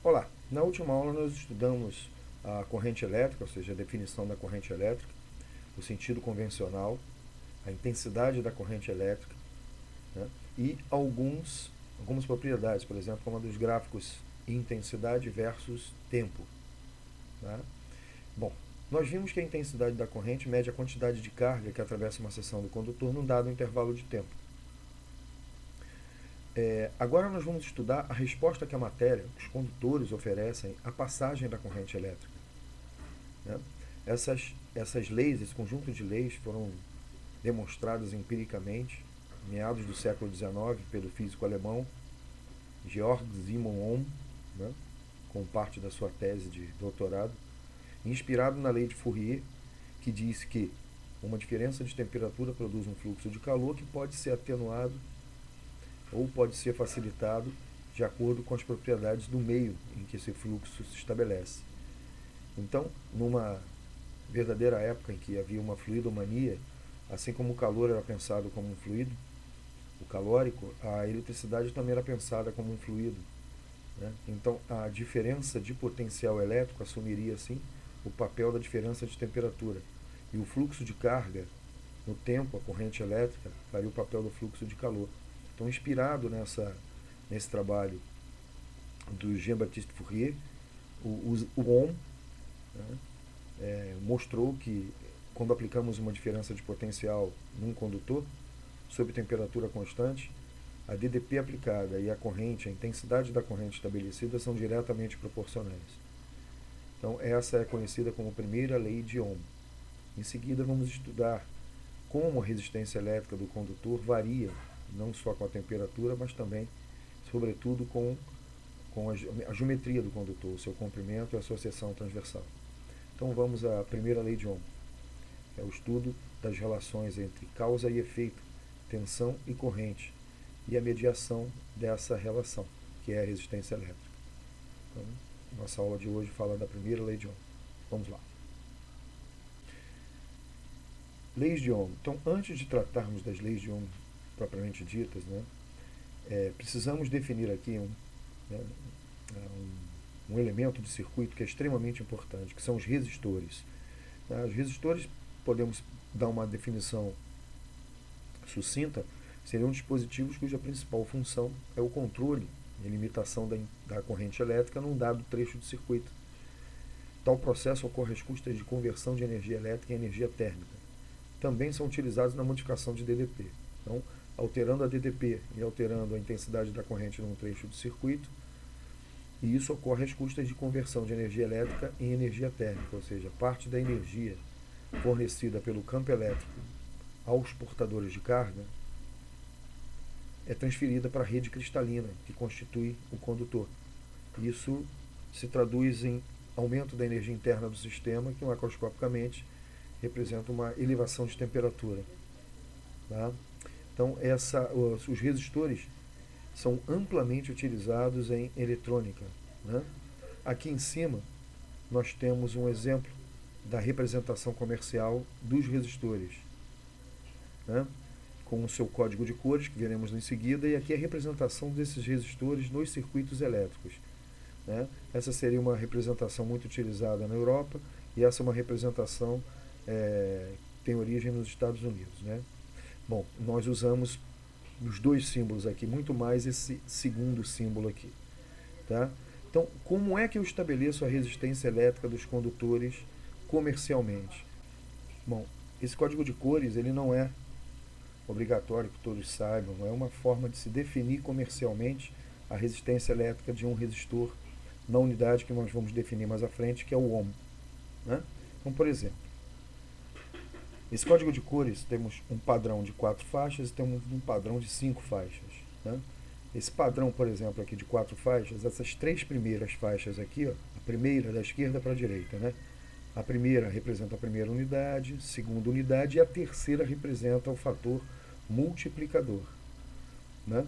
Olá, na última aula nós estudamos a corrente elétrica, ou seja, a definição da corrente elétrica, o sentido convencional, a intensidade da corrente elétrica, né? E algumas propriedades, por exemplo, como a dos gráficos intensidade versus tempo. Né? Bom, nós vimos que a intensidade da corrente mede a quantidade de carga que atravessa uma seção do condutor num dado intervalo de tempo. Agora nós vamos estudar a resposta que a matéria, os condutores, oferecem à passagem da corrente elétrica. Né? Essas leis, esse conjunto de leis foram demonstradas empiricamente em meados do século XIX pelo físico alemão Georg Simon Ohm, né? Com parte da sua tese de doutorado, inspirado na lei de Fourier, que diz que uma diferença de temperatura produz um fluxo de calor que pode ser atenuado ou pode ser facilitado de acordo com as propriedades do meio em que esse fluxo se estabelece. Então, numa verdadeira época em que havia uma fluidomania, assim como o calor era pensado como um fluido, o calórico, a eletricidade também era pensada como um fluido. Né? Então, a diferença de potencial elétrico assumiria, assim, o papel da diferença de temperatura. E o fluxo de carga, no tempo, a corrente elétrica, faria o papel do fluxo de calor. Então, inspirado nesse trabalho do Jean-Baptiste Fourier, o Ohm, né, mostrou que quando aplicamos uma diferença de potencial num condutor, sob temperatura constante, a DDP aplicada e a corrente, a intensidade da corrente estabelecida são diretamente proporcionais. Então, essa é conhecida como a primeira lei de Ohm. Em seguida, vamos estudar como a resistência elétrica do condutor varia, não só com a temperatura, mas também, sobretudo, com a geometria do condutor, o seu comprimento e a associação transversal. Então, vamos à primeira lei de Ohm, que é o estudo das relações entre causa e efeito, tensão e corrente, e a mediação dessa relação, que é a resistência elétrica. Então, nossa aula de hoje fala da primeira lei de Ohm. Vamos lá. Leis de Ohm. Então, antes de tratarmos das leis de Ohm propriamente ditas, né, precisamos definir aqui né, um elemento de circuito que é extremamente importante, que são os resistores. Os resistores, podemos dar uma definição sucinta, seriam dispositivos cuja principal função é o controle e limitação da corrente elétrica num dado trecho de circuito. Tal processo ocorre às custas de conversão de energia elétrica em energia térmica. Também são utilizados na modificação de DDP. Então, alterando a DDP e alterando a intensidade da corrente num trecho de circuito, e isso ocorre às custas de conversão de energia elétrica em energia térmica, ou seja, parte da energia fornecida pelo campo elétrico aos portadores de carga é transferida para a rede cristalina, que constitui o condutor. Isso se traduz em aumento da energia interna do sistema, que macroscopicamente representa uma elevação de temperatura. Tá? Então, os resistores são amplamente utilizados em eletrônica. Né? Aqui em cima, nós temos um exemplo da representação comercial dos resistores, né? Com o seu código de cores, que veremos em seguida, e aqui a representação desses resistores nos circuitos elétricos. Né? Essa seria uma representação muito utilizada na Europa, e essa é uma representação que tem origem nos Estados Unidos. Né? Bom, nós usamos os dois símbolos aqui, muito mais esse segundo símbolo aqui. Tá? Então, como é que eu estabeleço a resistência elétrica dos condutores comercialmente? Bom, esse código de cores ele não é obrigatório que todos saibam, é uma forma de se definir comercialmente a resistência elétrica de um resistor na unidade que nós vamos definir mais à frente, que é o ohm. Né? Então, por exemplo, esse código de cores temos um padrão de 4 faixas e temos um padrão de 5 faixas. Né? Esse padrão, por exemplo, aqui de 4 faixas, essas 3 primeiras faixas aqui, ó, a primeira da esquerda para a direita, né? A primeira representa a primeira unidade, a segunda unidade, e a terceira representa o fator multiplicador. Né?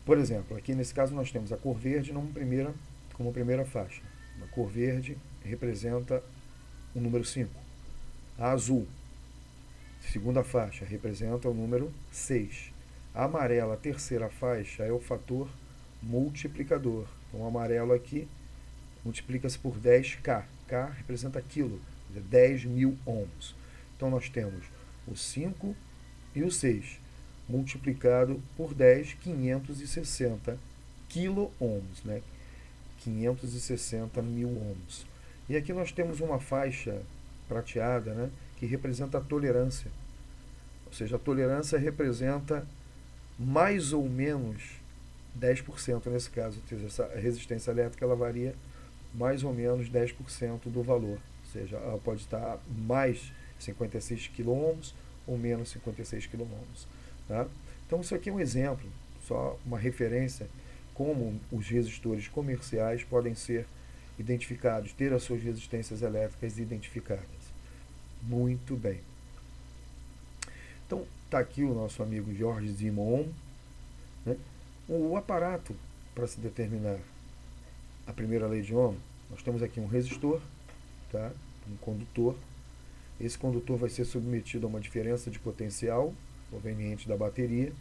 Por exemplo, aqui nesse caso nós temos a cor verde como primeira faixa. A cor verde representa o número 5. A azul, segunda faixa, representa o número 6. A amarela, a terceira faixa, é o fator multiplicador. Então, o amarelo aqui multiplica-se por 10K. K representa quilo, 10.000 ohms. Então, nós temos o 5 e o 6 multiplicado por 10, 560 kilo-ohms, né? 560 mil ohms. E aqui nós temos uma faixa prateada, né, que representa a tolerância. Ou seja, a tolerância representa mais ou menos 10% nesse caso. Ou seja, essa resistência elétrica ela varia mais ou menos 10% do valor. Ou seja, ela pode estar mais 56 kΩ ou menos 56 kΩ. Tá? Então isso aqui é um exemplo, só uma referência como os resistores comerciais podem ser identificados, ter as suas resistências elétricas identificadas. Muito bem. Então, está aqui o nosso amigo George Siemens, né? O aparato para se determinar a primeira lei de Ohm, nós temos aqui um resistor, tá? Um condutor. Esse condutor vai ser submetido a uma diferença de potencial proveniente da bateria.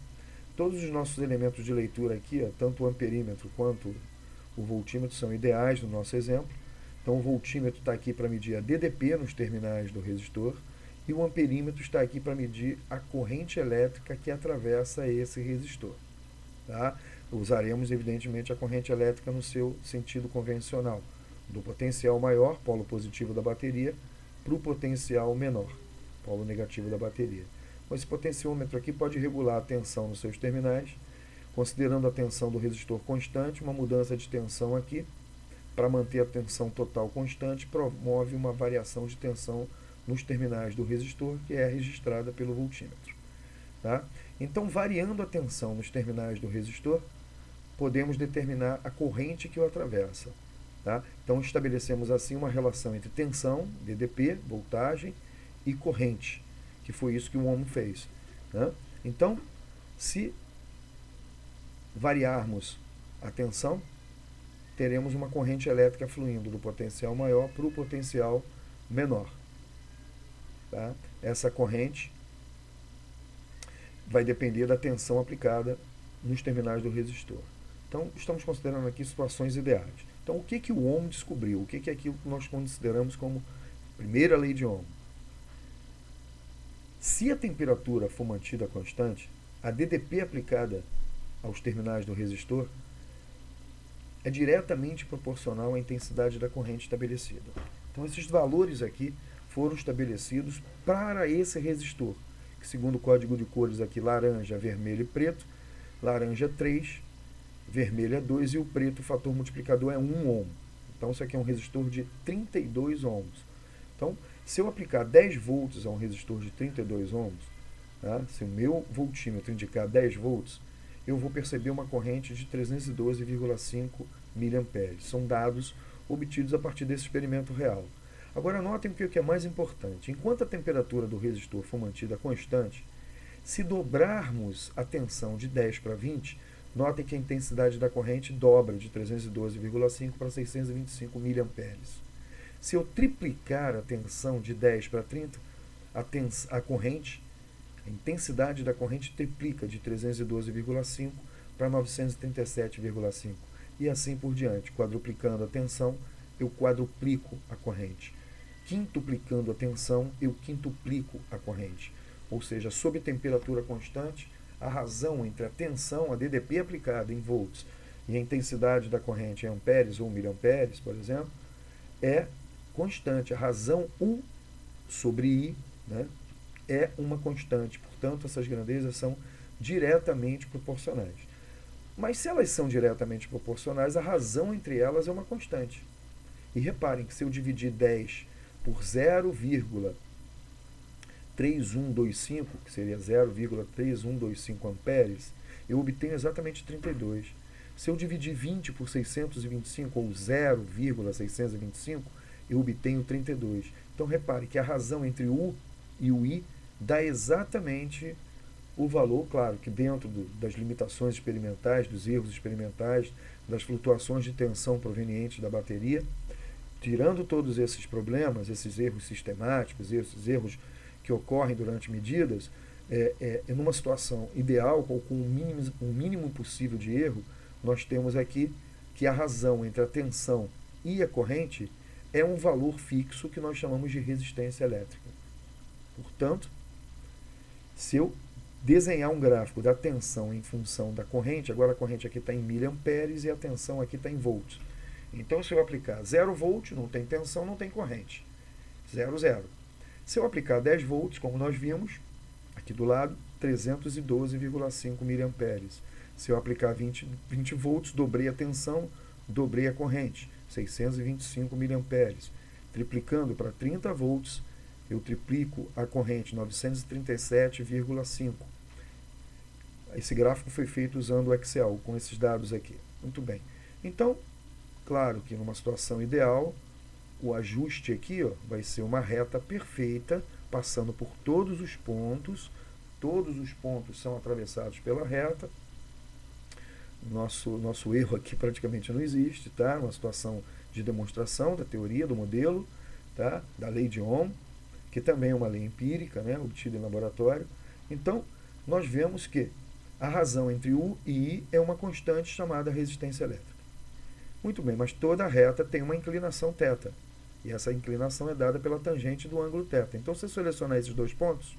Todos os nossos elementos de leitura aqui, tanto o amperímetro quanto o voltímetro, são ideais no nosso exemplo. Então, o voltímetro está aqui para medir a DDP nos terminais do resistor e o amperímetro está aqui para medir a corrente elétrica que atravessa esse resistor. Tá? Usaremos, evidentemente, a corrente elétrica no seu sentido convencional, do potencial maior, polo positivo da bateria, para o potencial menor, polo negativo da bateria. Esse potenciômetro aqui pode regular a tensão nos seus terminais, considerando a tensão do resistor constante, uma mudança de tensão aqui, para manter a tensão total constante, promove uma variação de tensão nos terminais do resistor, que é registrada pelo voltímetro. Tá? Então, variando a tensão nos terminais do resistor, podemos determinar a corrente que o atravessa. Tá? Então, estabelecemos assim uma relação entre tensão, DDP, voltagem, e corrente, que foi isso que o Ohm fez. Né? Então, se variarmos a tensão, teremos uma corrente elétrica fluindo do potencial maior para o potencial menor. Tá? Essa corrente vai depender da tensão aplicada nos terminais do resistor. Então, estamos considerando aqui situações ideais. Então, o que o Ohm descobriu? O que é aquilo que nós consideramos como primeira lei de Ohm? Se a temperatura for mantida constante, a DDP aplicada aos terminais do resistor é diretamente proporcional à intensidade da corrente estabelecida. Então, esses valores aqui foram estabelecidos para esse resistor, que segundo o código de cores aqui, laranja, vermelho e preto, laranja 3, vermelho é 2 e o preto, o fator multiplicador é 1 ohm. Então, isso aqui é um resistor de 32 ohms. Então, se eu aplicar 10 volts a um resistor de 32 ohms, tá? Se o meu voltímetro indicar 10 volts, eu vou perceber uma corrente de 312,5 mA. São dados obtidos a partir desse experimento real. Agora, notem que o que é mais importante. Enquanto a temperatura do resistor for mantida constante, se dobrarmos a tensão de 10 para 20, notem que a intensidade da corrente dobra de 312,5 para 625 mA. Se eu triplicar a tensão de 10 para 30, a corrente, a intensidade da corrente triplica de 312,5 para 937,5 e assim por diante. Quadruplicando a tensão, eu quadruplico a corrente. Quintuplicando a tensão, eu quintuplico a corrente. Ou seja, sob temperatura constante, a razão entre a tensão, a DDP aplicada em volts, e a intensidade da corrente em amperes ou miliamperes, por exemplo, é constante. A razão U sobre I, né, é uma constante. Portanto, essas grandezas são diretamente proporcionais. Mas se elas são diretamente proporcionais, a razão entre elas é uma constante. E reparem que se eu dividir 10 por 0,3125, que seria 0,3125 amperes, eu obtenho exatamente 32. Se eu dividir 20 por 625, ou 0,625, eu obtenho 32. Então, repare que a razão entre U e o I dá exatamente o valor, claro, que dentro das limitações experimentais, dos erros experimentais, das flutuações de tensão provenientes da bateria, tirando todos esses problemas, esses erros sistemáticos, esses erros que ocorrem durante medidas, numa situação ideal, ou com o mínimo possível de erro, nós temos aqui que a razão entre a tensão e a corrente é um valor fixo que nós chamamos de resistência elétrica. Portanto, se eu desenhar um gráfico da tensão em função da corrente, agora a corrente aqui está em miliamperes e a tensão aqui está em volts. Então, se eu aplicar 0 volt, não tem tensão, não tem corrente. 0, 0. Se eu aplicar 10 volts, como nós vimos, aqui do lado, 312,5 miliamperes. Se eu aplicar 20 volts, dobrei a tensão, dobrei a corrente, 625 miliamperes. Triplicando para 30 volts, eu triplico a corrente, 937,5. Esse gráfico foi feito usando o Excel, com esses dados aqui. Muito bem. Então, claro que numa situação ideal, o ajuste aqui vai ser uma reta perfeita, passando por todos os pontos são atravessados pela reta. Nosso erro aqui praticamente não existe, tá? Uma situação de demonstração da teoria, do modelo, tá? Da lei de Ohm, que também é uma lei empírica, né? Obtida em laboratório. Então, nós vemos que a razão entre U e I é uma constante chamada resistência elétrica. Muito bem, mas toda reta tem uma inclinação θ. E essa inclinação é dada pela tangente do ângulo θ. Então, se eu selecionar esses dois pontos,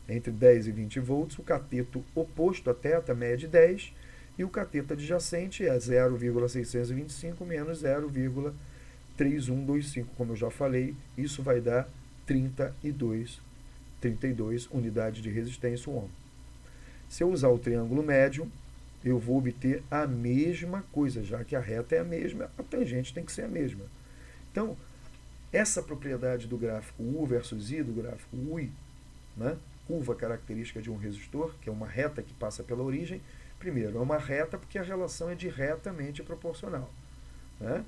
entre 10 e 20 volts, o cateto oposto a θ mede 10 e o cateto adjacente é 0,625 menos 0,3125. Como eu já falei, isso vai dar 32 unidades de resistência ohm. Se eu usar o triângulo médio, eu vou obter a mesma coisa, já que a reta é a mesma, a tangente tem que ser a mesma. Então, essa propriedade do gráfico U versus I, do gráfico UI, né? Curva característica de um resistor, que é uma reta que passa pela origem. Primeiro, é uma reta porque a relação é diretamente proporcional, né?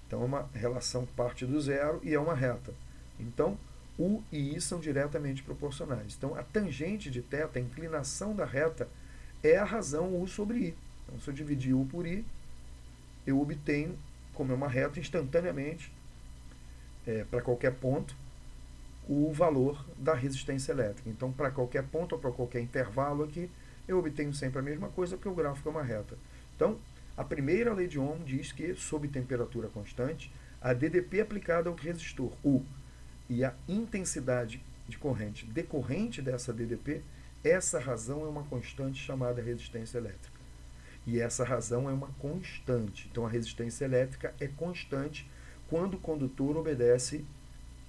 Então, é uma relação que parte do zero e é uma reta. Então, U e I são diretamente proporcionais. Então, a tangente de θ, a inclinação da reta, é a razão U sobre I. Então, se eu dividir U por I, eu obtenho, como é uma reta, instantaneamente, para qualquer ponto, o valor da resistência elétrica. Então, para qualquer ponto ou para qualquer intervalo aqui, eu obtenho sempre a mesma coisa, porque o gráfico é uma reta. Então, a primeira lei de Ohm diz que, sob temperatura constante, a DDP aplicada ao resistor U e a intensidade de corrente decorrente dessa DDP, essa razão é uma constante chamada resistência elétrica. E essa razão é uma constante. Então, a resistência elétrica é constante quando o condutor obedece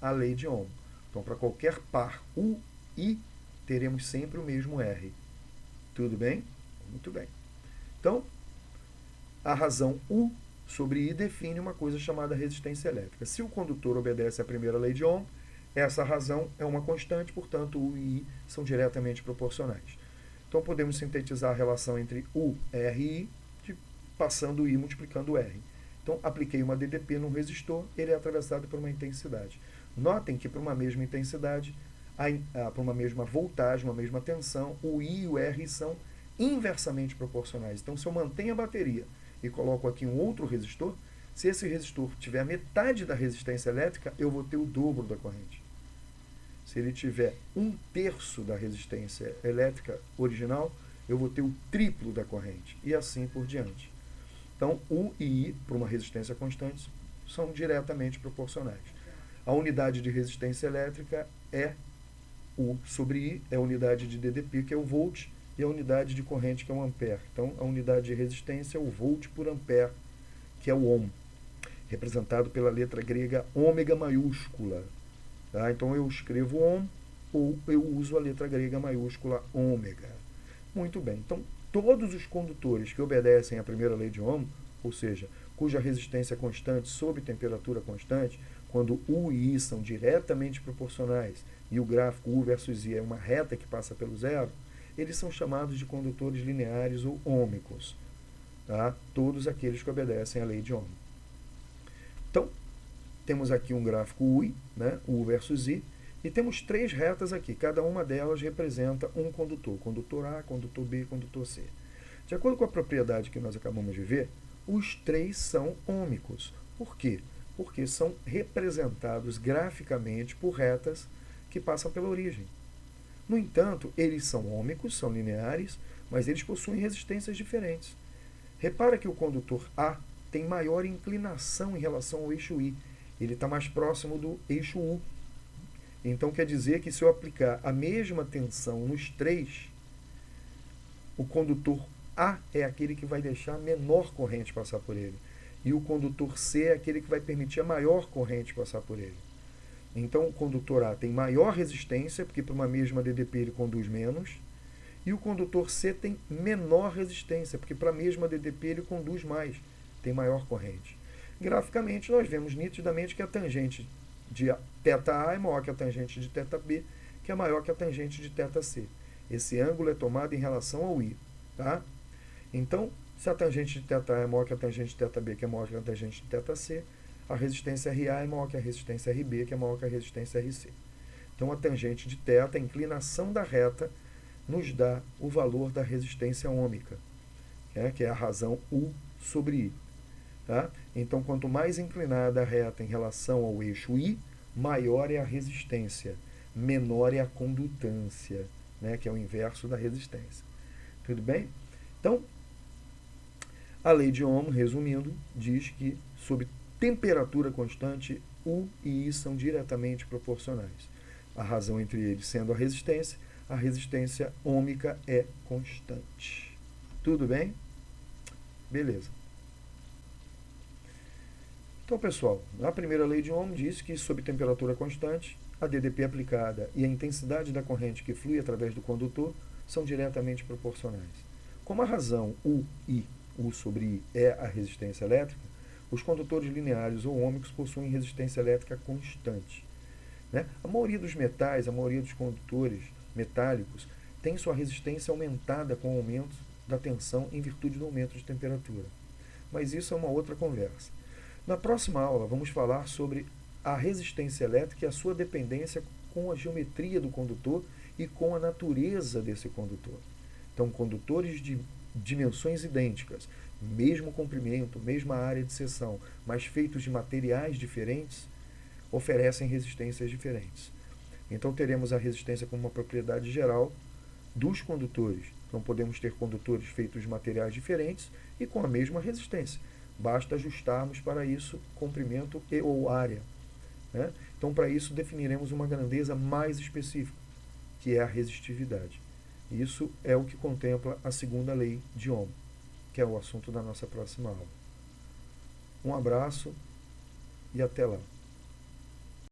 à lei de Ohm. Então, para qualquer par U, I, teremos sempre o mesmo R. Tudo bem? Muito bem. Então, a razão U sobre I define uma coisa chamada resistência elétrica. Se o condutor obedece à primeira lei de Ohm, essa razão é uma constante, portanto, U e I são diretamente proporcionais. Então, podemos sintetizar a relação entre U, R e I, passando o I multiplicando o R. Então, apliquei uma DDP num resistor, ele é atravessado por uma intensidade. Notem que para uma mesma intensidade, para uma mesma voltagem, uma mesma tensão, o I e o R são inversamente proporcionais. Então, se eu mantenho a bateria e coloco aqui um outro resistor, se esse resistor tiver a metade da resistência elétrica, eu vou ter o dobro da corrente. Se ele tiver 1/3 da resistência elétrica original, eu vou ter o triplo da corrente, e assim por diante. Então, U e I, para uma resistência constante, são diretamente proporcionais. A unidade de resistência elétrica é U sobre I, é a unidade de DDP, que é o volt, e a unidade de corrente, que é o ampere. Então, a unidade de resistência é o volt por ampere, que é o ohm, representado pela letra grega ômega maiúscula. Tá? Então, eu escrevo ohm ou eu uso a letra grega maiúscula ômega. Muito bem. Então, todos os condutores que obedecem à primeira lei de Ohm, ou seja, cuja resistência é constante sob temperatura constante, quando U e I são diretamente proporcionais e o gráfico U versus I é uma reta que passa pelo zero, eles são chamados de condutores lineares ou ômicos. Tá? Todos aqueles que obedecem à lei de Ohm. Então, temos aqui um gráfico UI, né? U versus I, e temos 3 retas aqui. Cada uma delas representa um condutor. Condutor A, condutor B, condutor C. De acordo com a propriedade que nós acabamos de ver, os 3 são ômicos. Por quê? Porque são representados graficamente por retas que passam pela origem. No entanto, eles são ômicos, são lineares, mas eles possuem resistências diferentes. Repara que o condutor A tem maior inclinação em relação ao eixo I. Ele está mais próximo do eixo U. Então quer dizer que se eu aplicar a mesma tensão nos três, o condutor A é aquele que vai deixar a menor corrente passar por ele. E o condutor C é aquele que vai permitir a maior corrente passar por ele. Então o condutor A tem maior resistência, porque para uma mesma DDP ele conduz menos. E o condutor C tem menor resistência, porque para a mesma DDP ele conduz mais, tem maior corrente. Graficamente, nós vemos nitidamente que a tangente de θA é maior que a tangente de θB, que é maior que a tangente de θC. Esse ângulo é tomado em relação ao I. Tá? Então, se a tangente de θA é maior que a tangente de θB, que é maior que a tangente de θC, a resistência RA é maior que a resistência RB, que é maior que a resistência RC. Então, a tangente de θ, a inclinação da reta, nos dá o valor da resistência ômica, que é a razão U sobre I. Tá? Então, quanto mais inclinada a reta em relação ao eixo I, maior é a resistência, menor é a condutância, que é o inverso da resistência. Tudo bem? Então, a lei de Ohm, resumindo, diz que, sob temperatura constante, U e I são diretamente proporcionais. A razão entre eles sendo a resistência ômica é constante. Tudo bem? Beleza. Então, pessoal, a primeira lei de Ohm diz que, sob temperatura constante, a DDP aplicada e a intensidade da corrente que flui através do condutor são diretamente proporcionais. Como a razão U sobre I, é a resistência elétrica, os condutores lineares ou ômicos possuem resistência elétrica constante. A maioria dos metais, a maioria dos condutores metálicos, tem sua resistência aumentada com o aumento da tensão em virtude do aumento de temperatura. Mas isso é uma outra conversa. Na próxima aula, vamos falar sobre a resistência elétrica e a sua dependência com a geometria do condutor e com a natureza desse condutor. Então, condutores de dimensões idênticas, mesmo comprimento, mesma área de seção, mas feitos de materiais diferentes, oferecem resistências diferentes. Então, teremos a resistência como uma propriedade geral dos condutores. Então, podemos ter condutores feitos de materiais diferentes e com a mesma resistência. Basta ajustarmos para isso comprimento e ou área. Então, para isso, definiremos uma grandeza mais específica, que é a resistividade. Isso é o que contempla a segunda lei de Ohm, que é o assunto da nossa próxima aula. Um abraço e até lá.